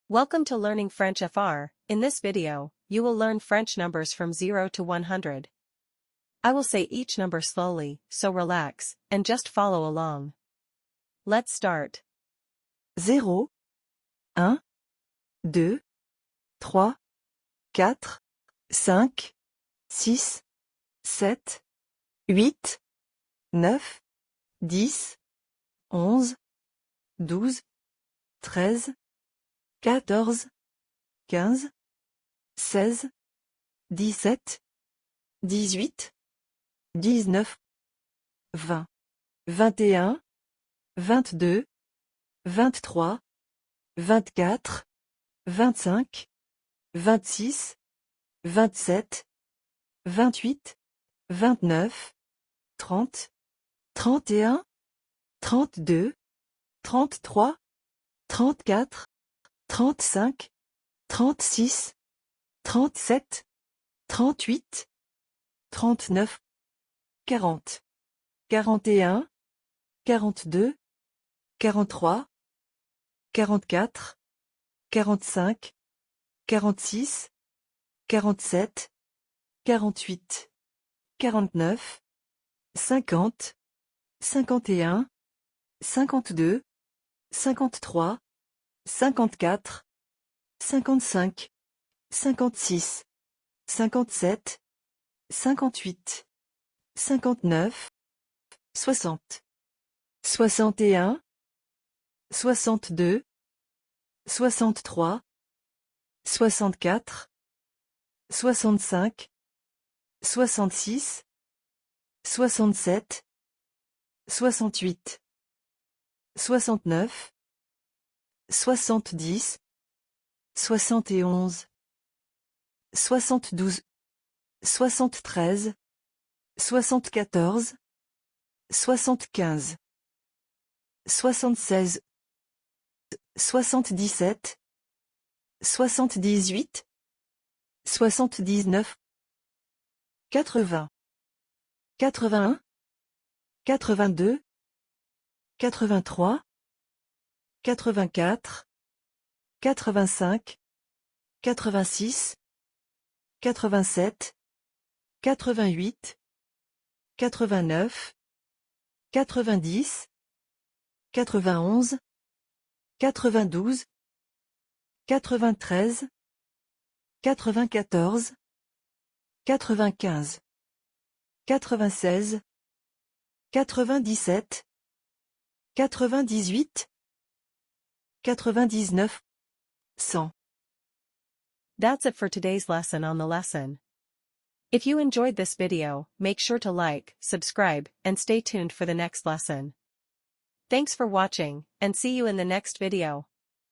Welcome to Learning French FR. In this video, you will learn French numbers from 0 to 100. I will say each number slowly, so relax, and just follow along. Let's start. 0, 1, 2, 3, 4, 5, 6, 7, 8, 9, 10, 11, 12, 13, 14, 15, 16, 17, 18, 19, 20, 21, 22, 23, 24, 25, 26, 27, 28, 29, 30, 31, 32, 33, 34, 35, 36, 37, 38, 39, 40, 41, 42, 43, 44, 45, 46, 47, 48, 49, 50, 51, 52, 53, 54, 55, 56, 57, 58, 59, 60, 61, 62, 63, 64, 65, 66, 67, 68, 69, 70, 71, 72, 73, 74, 75, 76, 77, 78, 79, 80, 81, 82, 83, 84, 85, 86, 87, 88, 89, 90, 91, 92, 93, 94, 95, 96, 97, 98, 99, 100. That's it for today's lesson on the lesson. If you enjoyed this video, make sure to like, subscribe, and stay tuned for the next lesson. Thanks for watching, and see you in the next video.